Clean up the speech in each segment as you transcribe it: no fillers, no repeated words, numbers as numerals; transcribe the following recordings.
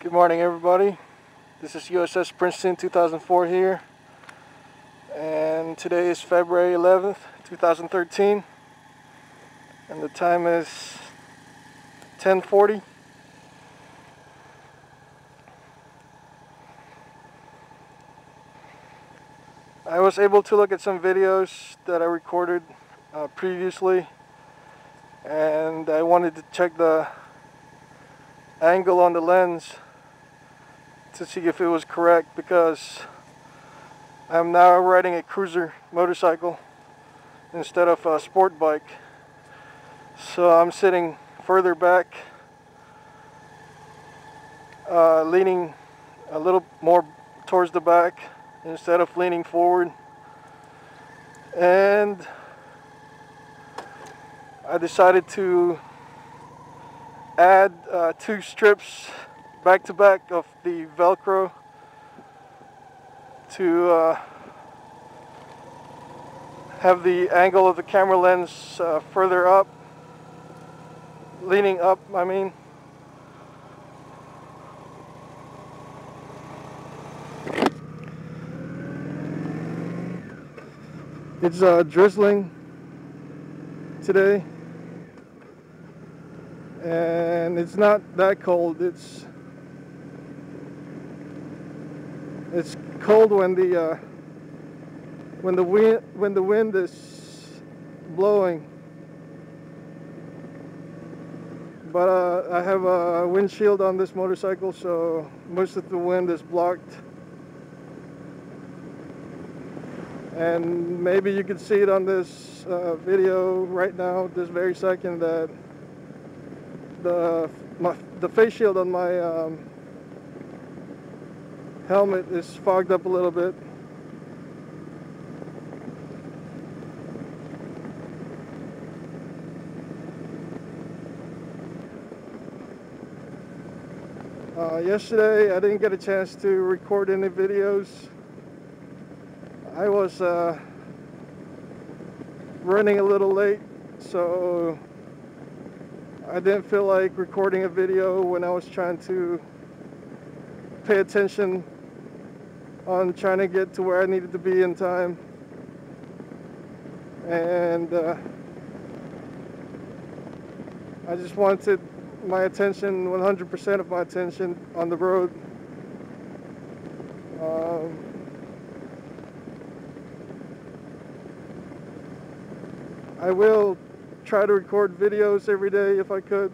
Good morning, everybody. This is USS Princeton 2004 here, and today is February 11th, 2013, and the time is 10:40. I was able to look at some videos that I recorded previously, and I wanted to check the angle on the lens to see if it was correct, because I'm now riding a cruiser motorcycle instead of a sport bike. So I'm sitting further back, leaning a little more towards the back instead of leaning forward, and I decided to add 2 strips back to back of the Velcro to have the angle of the camera lens further up, leaning up, I mean. It's drizzling today, and it's not that cold. It's cold when the wind is blowing. But I have a windshield on this motorcycle, so most of the wind is blocked. And maybe you can see it on this video right now, this very second, that the face shield on my helmet is fogged up a little bit. Yesterday I didn't get a chance to record any videos. I was running a little late, so I didn't feel like recording a video when I was trying to pay attention on trying to get to where I needed to be in time. And I just wanted my attention, 100% of my attention, on the road. I will try to record videos every day if I could.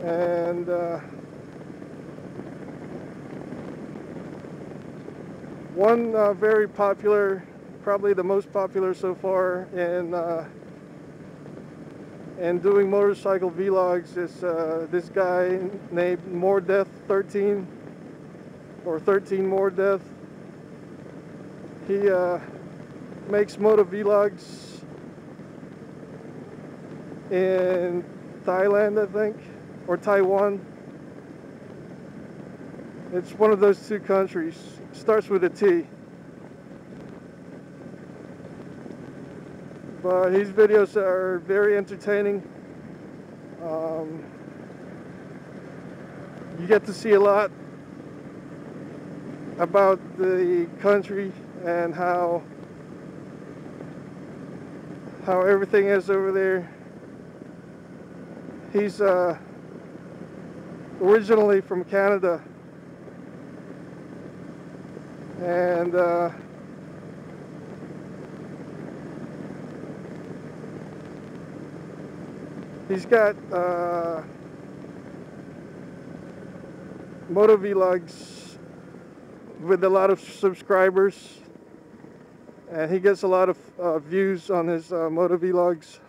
And one very popular, probably the most popular so far in doing motorcycle vlogs is this guy named More Death 13, or 13 More Death. He makes moto vlogs in Thailand, I think, or Taiwan. It's one of those 2 countries. Starts with a T. But his videos are very entertaining. You get to see a lot about the country and how everything is over there. He's originally from Canada, and he's got moto vlogs with a lot of subscribers, and he gets a lot of views on his moto vlogs.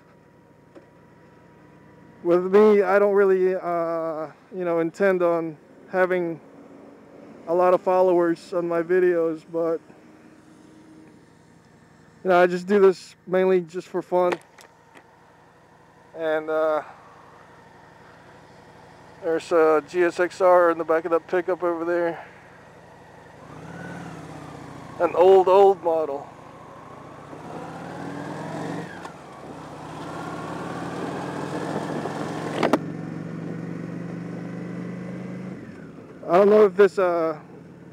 With me, I don't really intend on having a lot of followers on my videos, but I just do this mainly just for fun. And there's a GSXR in the back of that pickup over there. An old model. I don't know if this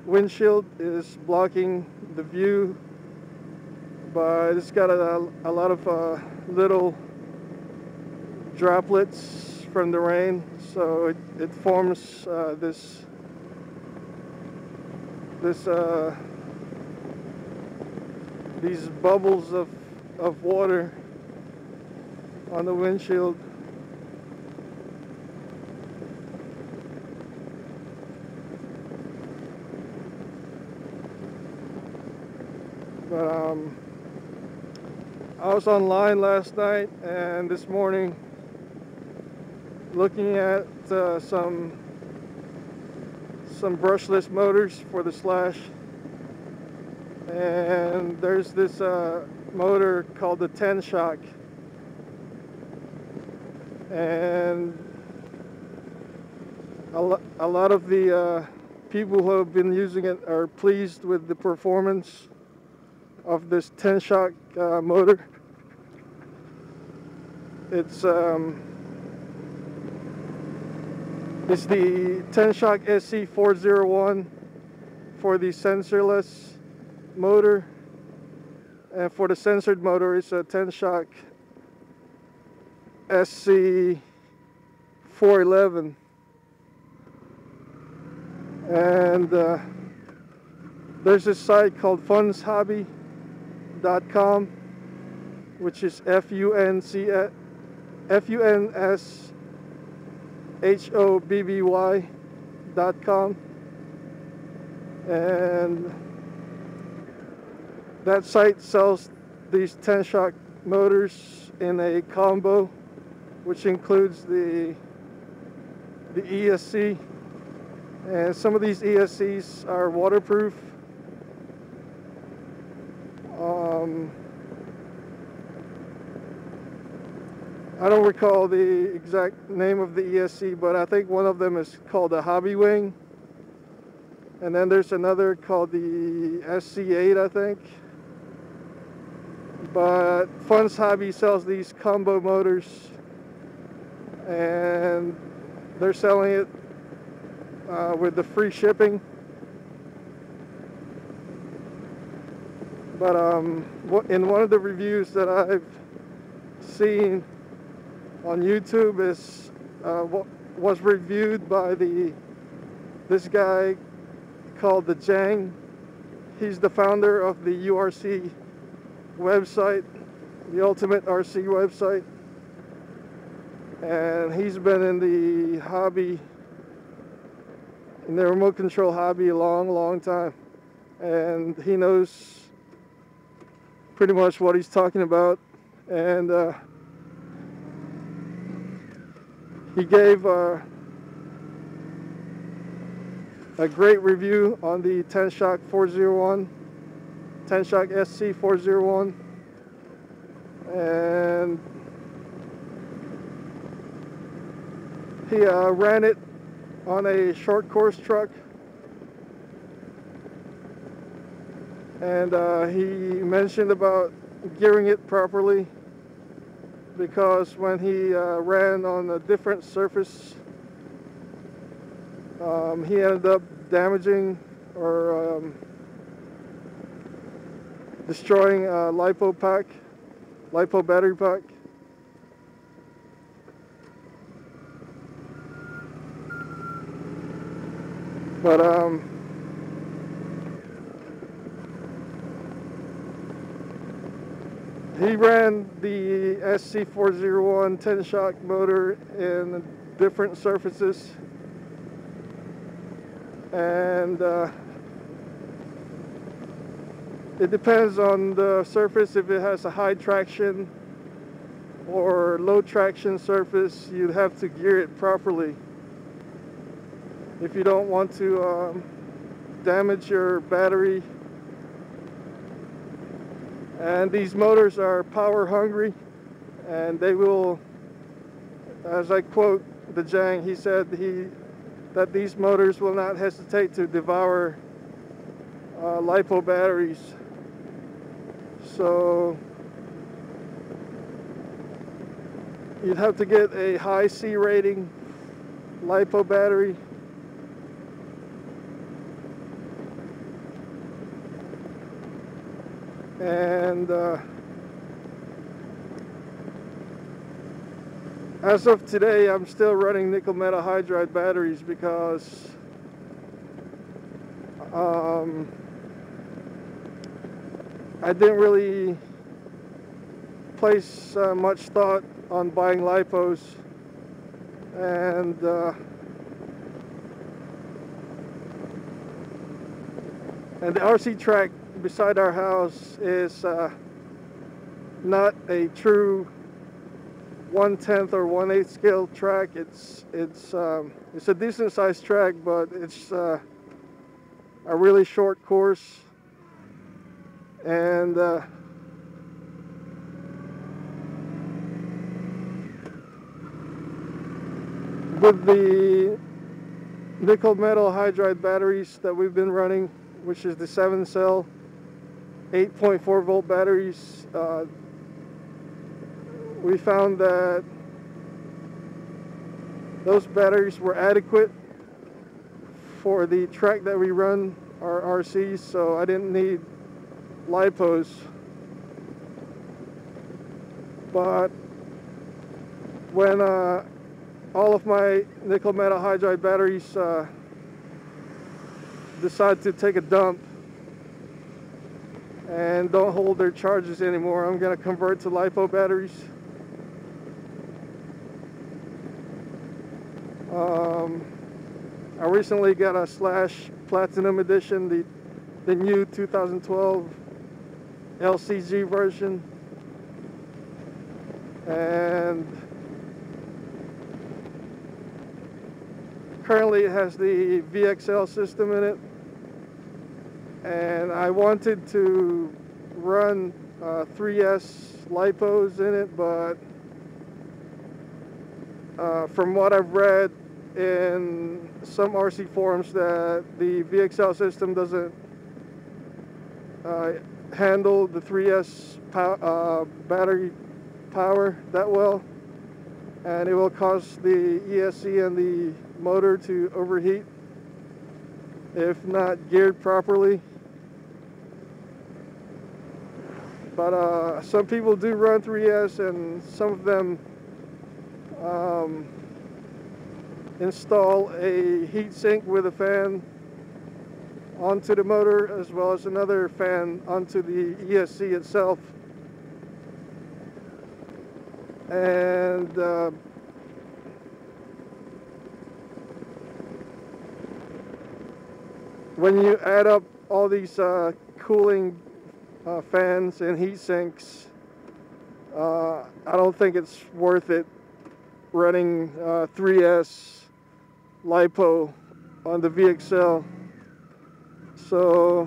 windshield is blocking the view, but it's got a lot of little droplets from the rain, so it forms these bubbles of water on the windshield. But I was online last night and this morning looking at some brushless motors for the Slash, and there's this motor called the 10 shock, and a lot of the people who have been using it are pleased with the performance of this 10 shock motor. It's the 10 shock SC401 for the sensorless motor, and for the censored motor it's a 10 shock SC411. And there's this site called funshobby.com, which is FUNSHOBBY.com, and that site sells these 10 shock motors in a combo, which includes the ESC, and some of these ESCs are waterproof. I don't recall the exact name of the ESC, but I think one of them is called the Hobby Wing, and then there's another called the SC8, I think. But Fun's Hobby sells these combo motors, and they're selling it with the free shipping. But in one of the reviews that I've seen on YouTube is was reviewed by this guy called the Jang. He's the founder of the URC website, the Ultimate RC website, and he's been in the hobby, in the remote control hobby, a long time, and he knows pretty much what he's talking about. And he gave a great review on the 10 shock 401, 10 shock SC 401, and he ran it on a short course truck, and he mentioned about gearing it properly, because when he ran on a different surface, he ended up damaging or destroying a LiPo battery pack. But he ran the SC401 10 shock motor in different surfaces, and it depends on the surface. If it has a high traction or low traction surface, you'd have to gear it properly if you don't want to damage your battery. And these motors are power hungry, and they will, as I quote the Jang, he said that these motors will not hesitate to devour LiPo batteries. So you'd have to get a high C rating LiPo battery And as of today, I'm still running nickel metal hydride batteries because I didn't really place much thought on buying lipos, and the RC track beside our house is not a true 1/10 or 1/8 scale track. It's a decent sized track, but it's a really short course, and with the nickel metal hydride batteries that we've been running, which is the 7-cell 8.4 volt batteries, we found that those batteries were adequate for the track that we run our RCs, so I didn't need lipos. But when all of my nickel metal hydride batteries decide to take a dump and don't hold their charges anymore, I'm going to convert to lipo batteries. I recently got a Slash Platinum Edition, the new 2012 LCG version, and currently it has the VXL system in it, and I wanted to run 3S lipos in it, but from what I've read in some RC forums, that the VXL system doesn't handle the 3S battery power that well, and it will cause the ESC and the motor to overheat if not geared properly. But some people do run 3S, and some of them install a heat sink with a fan onto the motor, as well as another fan onto the ESC itself. And when you add up all these cooling fans and heat sinks, I don't think it's worth it running 3S lipo on the VXL. So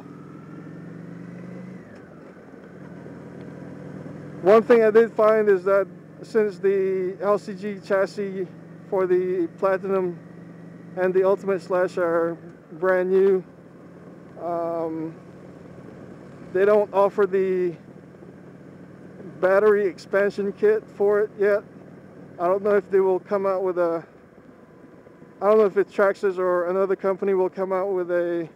one thing I did find is that since the LCG chassis for the Platinum and the Ultimate Slash are brand new, they don't offer the battery expansion kit for it yet. I don't know if they will come out with a, I don't know if it's Traxxas or another company will come out with a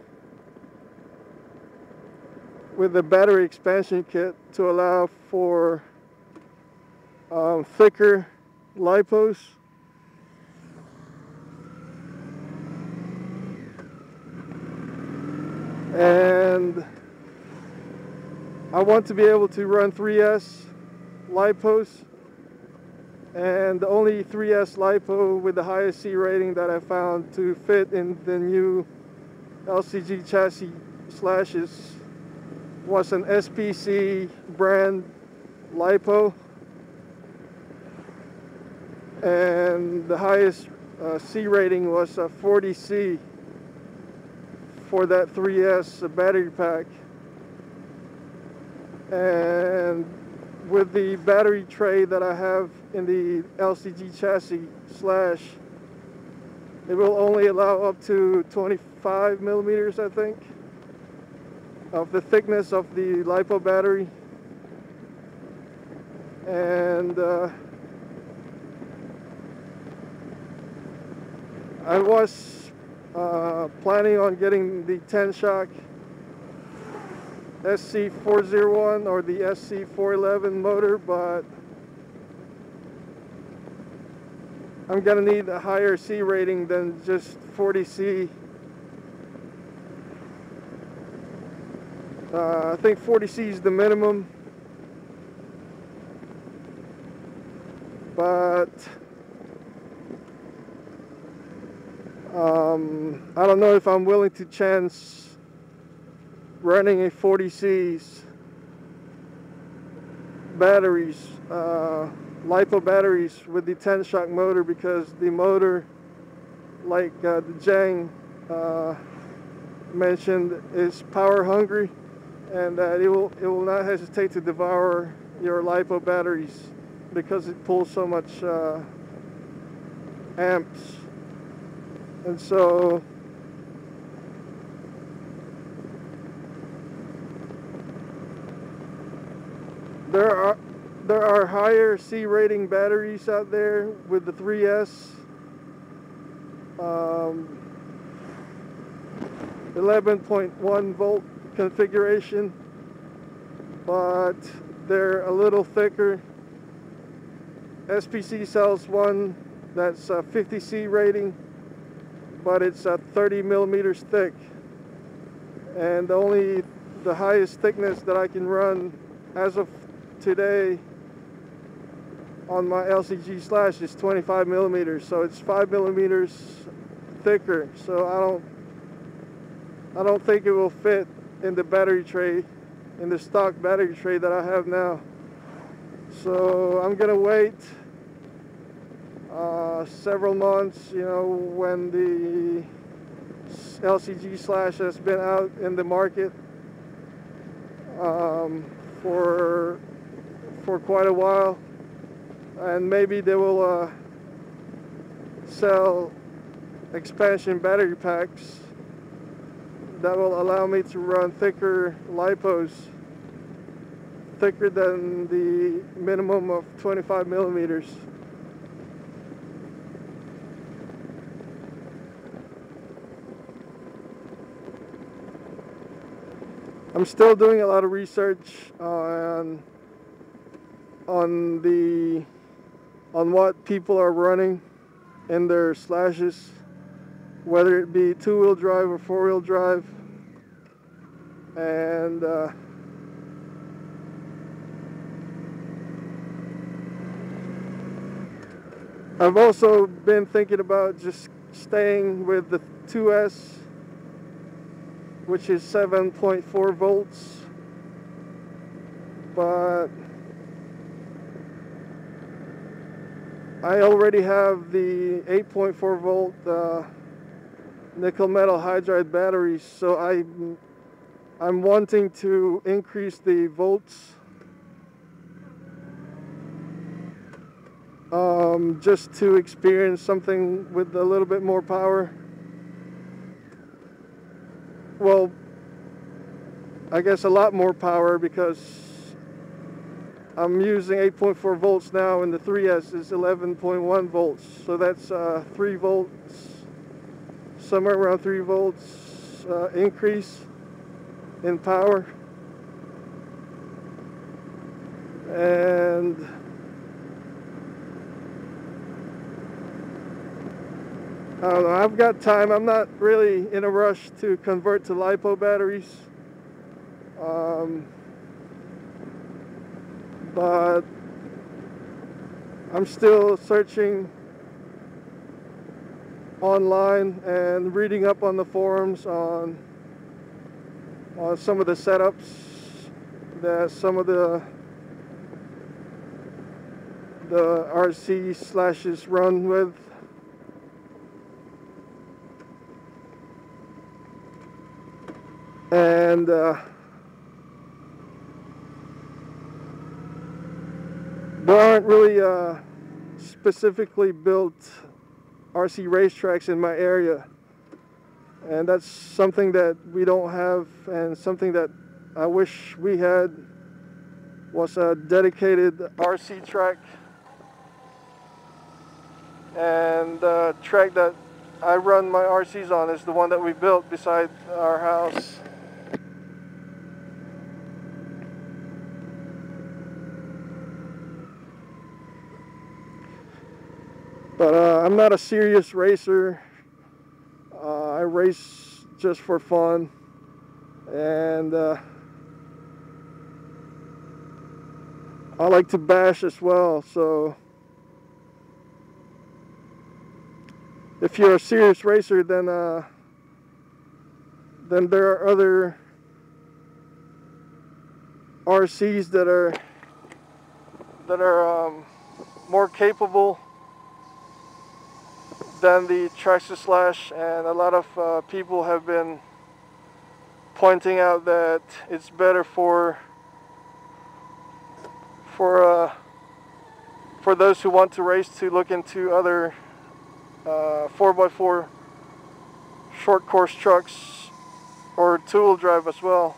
battery expansion kit to allow for thicker lipos. And I want to be able to run 3S lipos, and the only 3S lipo with the highest C rating that I found to fit in the new LCG chassis slashes was an SPC brand lipo, and the highest C rating was a 40C for that 3S battery pack. And with the battery tray that I have in the LCG chassis slash, it will only allow up to 25 millimeters, I think, of the thickness of the lipo battery. And I was planning on getting the 10 shock SC401 or the SC411 motor, but I'm gonna need a higher C rating than just 40C. I think 40C is the minimum, but I don't know if I'm willing to chance running a 40C's batteries, LiPo batteries with the 10 shock motor, because the motor, like the Jang mentioned, is power hungry, and that it will not hesitate to devour your LiPo batteries because it pulls so much amps. And so there are higher C rating batteries out there with the 3S, 11.1 volt configuration, but they're a little thicker. SPC sells one that's 50C rating, but it's 30 millimeters thick, and only the highest thickness that I can run as of today on my LCG Slash is 25 millimeters, so it's 5 millimeters thicker. So I don't think it will fit in the battery tray, in the stock battery tray that I have now. So I'm gonna wait several months, you know, when the LCG Slash has been out in the market for quite a while, and maybe they will sell expansion battery packs that will allow me to run thicker LiPos, thicker than the minimum of 25 millimeters. I'm still doing a lot of research on what people are running in their Slashes, whether it be two-wheel drive or four-wheel drive, and I've also been thinking about just staying with the 2S, which is 7.4 volts, but I already have the 8.4 volt nickel metal hydride batteries, so I'm wanting to increase the volts just to experience something with a little bit more power. Well, I guess a lot more power, because I'm using 8.4 volts now, and the 3S is 11.1 volts. So that's 3 volts, somewhere around 3 volts increase in power. And I don't know, I've got time. I'm not really in a rush to convert to LiPo batteries. But I'm still searching online and reading up on the forums on some of the setups that some of the RC Slashes run with. And there aren't really specifically built RC racetracks in my area, and that's something that we don't have, and something that I wish we had was a dedicated RC track. And the track that I run my RCs on is the one that we built beside our house. I'm not a serious racer. I race just for fun, and I like to bash as well. So if you're a serious racer, then there are other RCs that are more capable than the Traxxas Slash, and a lot of people have been pointing out that it's better for those who want to race to look into other 4x4 short course trucks or two-wheel drive as well,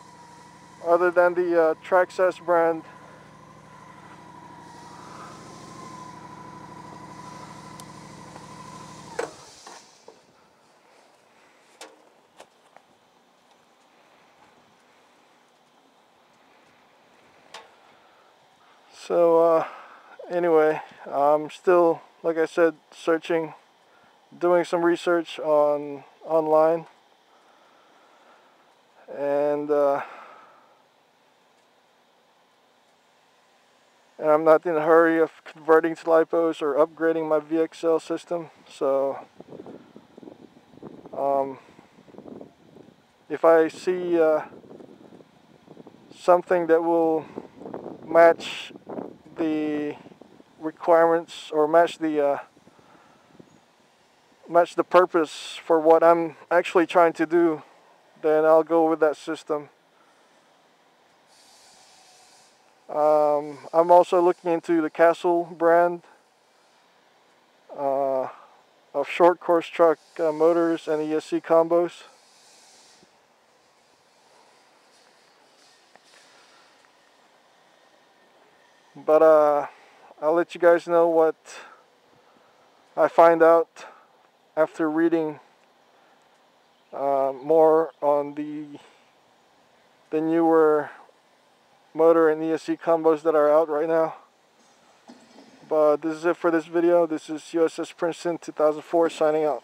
other than the Traxxas brand. So anyway, I'm still, like I said, searching, doing some research online, and I'm not in a hurry of converting to lipos or upgrading my VXL system. So if I see something that will match the requirements or match the purpose for what I'm actually trying to do, then I'll go with that system. I'm also looking into the Castle brand of short course truck motors and ESC combos. But I'll let you guys know what I find out after reading more on the newer motor and ESC combos that are out right now. But this is it for this video. This is USS Princeton 2004 signing out.